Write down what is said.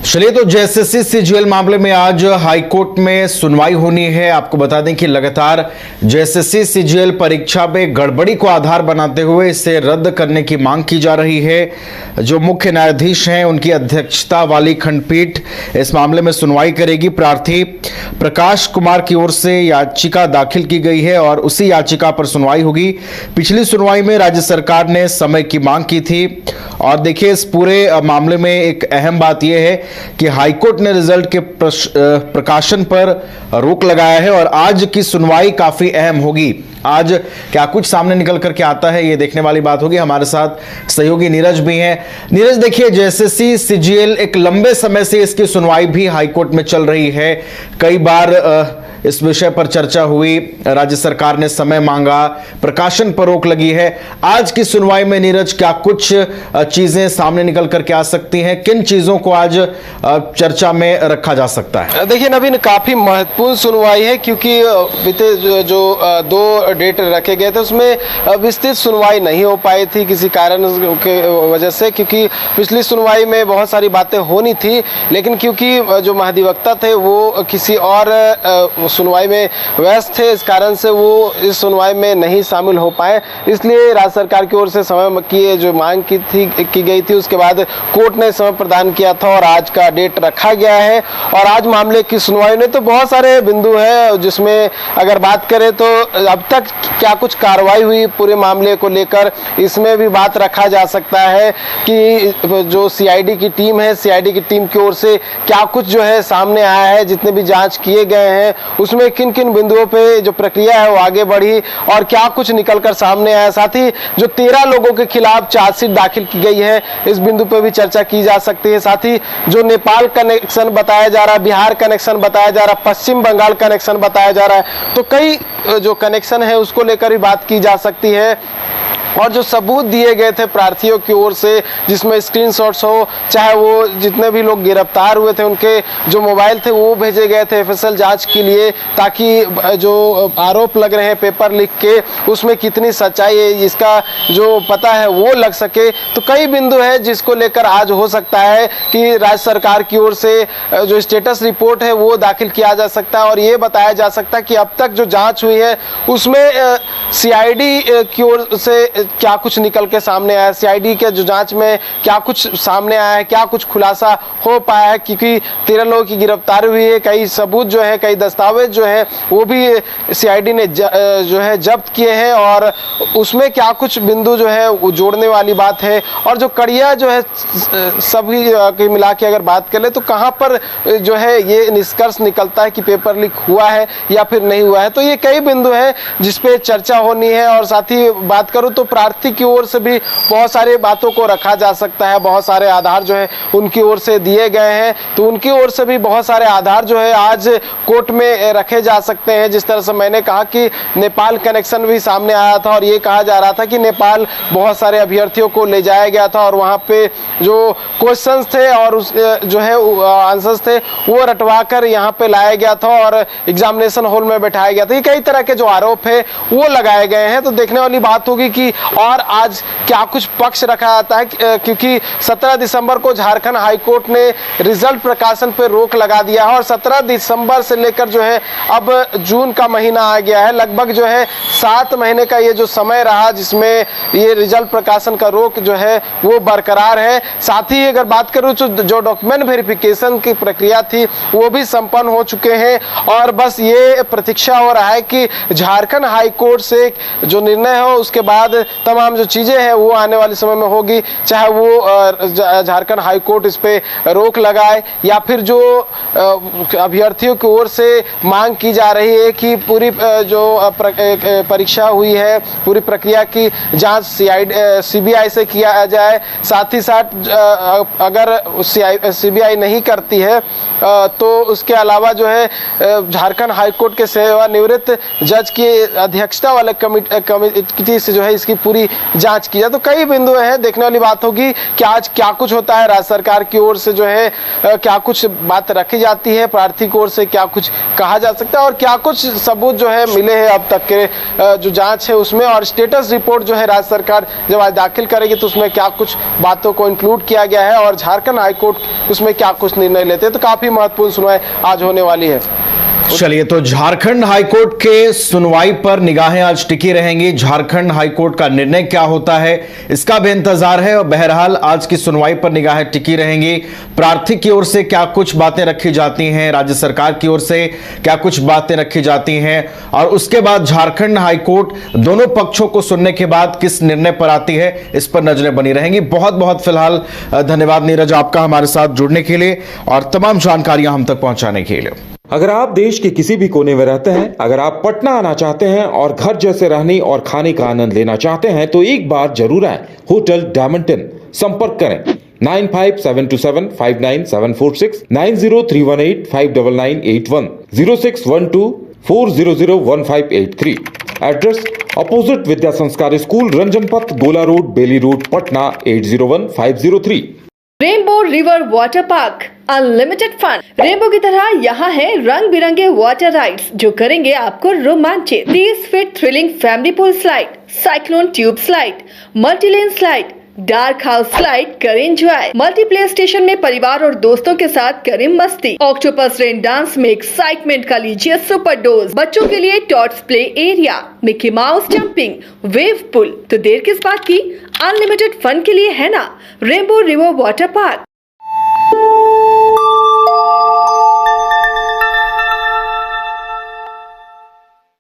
चलिए, तो JSSC CGL मामले में आज हाईकोर्ट में सुनवाई होनी है। आपको बता दें कि लगातार जेएसएससी सीजीएल परीक्षा में गड़बड़ी को आधार बनाते हुए इसे रद्द करने की मांग की जा रही है। जो मुख्य न्यायाधीश हैं उनकी अध्यक्षता वाली खंडपीठ इस मामले में सुनवाई करेगी। प्रार्थी प्रकाश कुमार की ओर से याचिका दाखिल की गई है और उसी याचिका पर सुनवाई होगी। पिछली सुनवाई में राज्य सरकार ने समय की मांग की थी और देखिए, इस पूरे मामले में एक अहम बात यह है कि हाईकोर्ट ने रिजल्ट के प्रकाशन पर रोक लगाया है और आज की सुनवाई काफी अहम होगी। आज क्या कुछ सामने निकल करके आता है, ये देखने वाली बात होगी। हमारे साथ सहयोगी नीरज भी हैं। नीरज, देखिए, जेएसएससी सीजीएल एक लंबे समय से इसकी सुनवाई भी हाईकोर्ट में चल रही है। कई बार इस विषय पर चर्चा हुई, राज्य सरकार ने समय मांगा, प्रकाशन पर रोक लगी है। आज की सुनवाई में नीरज, क्या कुछ चीजें सामने निकल करके आ सकती हैं? किन चीजों को आज चर्चा में रखा जा सकता है? देखिए नवीन, काफी महत्वपूर्ण सुनवाई है क्योंकि बीते जो 2 डेट रखे गए थे उसमें विस्तृत सुनवाई नहीं हो पाई थी किसी कारण के वजह से, क्योंकि पिछली सुनवाई में बहुत सारी बातें होनी थी, लेकिन क्योंकि जो महाधिवक्ता थे वो किसी और सुनवाई में व्यस्त थे, इस कारण से वो इस सुनवाई में नहीं शामिल हो पाए। इसलिए राज्य सरकार की ओर से समय की जो मांग की गई थी, उसके बाद कोर्ट ने समय प्रदान किया था और आज का डेट रखा गया है। और आज मामले की सुनवाई में तो बहुत सारे बिंदु हैं, जिसमें अगर बात करें तो अब तक क्या कुछ कार्रवाई हुई पूरे मामले को लेकर, इसमें भी बात रखा जा सकता है कि जो सीआईडी की टीम है, सीआईडी की टीम की ओर से क्या कुछ जो है सामने आया है, जितने भी जांच किए गए हैं उसमें किन किन बिंदुओं पे जो प्रक्रिया है वो आगे बढ़ी और क्या कुछ निकलकर सामने आया। साथ ही जो 13 लोगों के खिलाफ चार्जशीट दाखिल की गई है, इस बिंदु पे भी चर्चा की जा सकती है। साथ ही जो नेपाल कनेक्शन बताया जा रहा है, बिहार कनेक्शन बताया जा रहा है, पश्चिम बंगाल कनेक्शन बताया जा रहा है, तो कई जो कनेक्शन है उसको लेकर भी बात की जा सकती है। और जो सबूत दिए गए थे प्रार्थियों की ओर से, जिसमें स्क्रीनशॉट्स हो, चाहे वो जितने भी लोग गिरफ्तार हुए थे उनके जो मोबाइल थे वो भेजे गए थे एफएसएल जांच के लिए, ताकि जो आरोप लग रहे हैं पेपर लीक के उसमें कितनी सच्चाई है इसका जो पता है वो लग सके। तो कई बिंदु है जिसको लेकर आज हो सकता है कि राज्य सरकार की ओर से जो स्टेटस रिपोर्ट है वो दाखिल किया जा सकता है और ये बताया जा सकता है कि अब तक जो जाँच हुई है उसमें सीआईडी की ओर से क्या कुछ निकल के सामने आया, सीआईडी के जो जांच में क्या कुछ सामने आया है, क्या कुछ खुलासा हो पाया है, क्योंकि 13 लोगों की गिरफ्तारी हुई है। कई सबूत जो है, कई दस्तावेज जो है वो भी सीआईडी ने जो है जब्त किए हैं और उसमें क्या कुछ बिंदु जो है वो जोड़ने वाली बात है। और जो कड़िया जो है सभी मिला के अगर बात कर ले तो कहाँ पर जो है ये निष्कर्ष निकलता है कि पेपर लीक हुआ है या फिर नहीं हुआ है। तो ये कई बिंदु है जिसपे चर्चा होनी है। और साथ ही बात करूँ तो प्रार्थी की ओर से भी बहुत सारी बातों को रखा जा सकता है, बहुत सारे आधार जो है उनकी ओर से दिए गए हैं, तो उनकी ओर से भी बहुत सारे आधार जो है आज कोर्ट में रखे जा सकते हैं। जिस तरह से मैंने कहा कि नेपाल कनेक्शन भी सामने आया था और ये कहा जा रहा था कि नेपाल बहुत सारे अभ्यर्थियों को ले जाया गया था और वहाँ पे जो क्वेश्चंस थे और उस जो है आंसर्स थे वो रटवा कर यहाँ पे लाया गया था और एग्जामिनेशन हॉल में बैठाया गया था। ये कई तरह के जो आरोप है वो लगाए गए हैं। तो देखने वाली बात होगी कि और आज क्या कुछ पक्ष रखा जाता है, क्योंकि 17 दिसंबर को झारखंड हाईकोर्ट ने रिजल्ट प्रकाशन पर रोक लगा दिया है और 17 दिसंबर से लेकर जो है अब जून का महीना आ गया है, लगभग जो है 7 महीने का ये जो समय रहा जिसमें ये रिजल्ट प्रकाशन का रोक जो है वो बरकरार है। साथ ही अगर बात करूँ तो जो डॉक्यूमेंट वेरिफिकेशन की प्रक्रिया थी वो भी संपन्न हो चुके हैं और बस ये प्रतीक्षा हो रहा है कि झारखंड हाईकोर्ट से जो निर्णय हो उसके बाद तमाम जो चीज़ें हैं वो आने वाले समय में होगी, चाहे वो झारखंड हाईकोर्ट इस पे रोक लगाए या फिर जो अभ्यर्थियों की ओर से मांग की जा रही है कि पूरी जो परीक्षा हुई है, पूरी प्रक्रिया की जांच सीबीआई से किया जाए। साथ ही साथ अगर सीबीआई नहीं करती है तो उसके अलावा जो है झारखंड हाईकोर्ट के सेवानिवृत्त जज की अध्यक्षता वाले कमेटी से जो है इसकी उसकी पूरी जांच की जाए। तो कई बिंदु हैं, देखने वाली बात होगी कि आज क्या कुछ होता है। राज्य सरकार की ओर से जो है क्या कुछ बात रखी जाती है, प्रार्थी की ओर से क्या कुछ कहा जा सकता है और क्या कुछ सबूत जो है मिले हैं अब तक के जो जांच है उसमें, और स्टेटस रिपोर्ट जो है राज्य सरकार जब आज दाखिल करेगी तो उसमें क्या कुछ बातों को इंक्लूड किया गया है और झारखंड हाईकोर्ट उसमें क्या कुछ निर्णय लेते हैं। तो काफी महत्वपूर्ण सुनवाई आज होने वाली है। चलिए, तो झारखंड हाईकोर्ट के सुनवाई पर निगाहें आज टिकी रहेंगी। झारखंड हाईकोर्ट का निर्णय क्या होता है इसका भी इंतजार है और बहरहाल आज की सुनवाई पर निगाहें टिकी रहेंगी। प्रार्थी की ओर से क्या कुछ बातें रखी जाती हैं, राज्य सरकार की ओर से क्या कुछ बातें रखी जाती हैं और उसके बाद झारखंड हाईकोर्ट दोनों पक्षों को सुनने के बाद किस निर्णय पर आती है, इस पर नजरें बनी रहेंगी। बहुत बहुत फिलहाल धन्यवाद नीरज आपका हमारे साथ जुड़ने के लिए और तमाम जानकारियां हम तक पहुंचाने के लिए। अगर आप देश के किसी भी कोने में रहते हैं, अगर आप पटना आना चाहते हैं और घर जैसे रहने और खाने का आनंद लेना चाहते हैं तो एक बार जरूर आए होटल डायमंटन। संपर्क करें 9572759746, 9031859981, 0612400158 एड्रेस अपोजिट विद्या संस्कार school, Ranjan Path, Gola road, Bailey road, Patna 801503। Rainbow river water park, unlimited fun. Rainbow की तरह यहाँ है रंग बिरंगे वाटर राइड्स जो करेंगे आपको रोमांचित। 30 feet thrilling family pool slide, cyclone tube slide, multilane slide, dark house slide करें एंजॉय। मल्टी प्ले स्टेशन में परिवार और दोस्तों के साथ करें मस्ती। ऑक्टोपस रेन डांस में एक्साइटमेंट का लीजिए सुपर डोज। बच्चों के लिए tots play area, Mickey Mouse jumping, wave pool. तो देर किस बात की, अनलिमिटेड फन के लिए है ना रेनबो रिवर वाटर पार्क।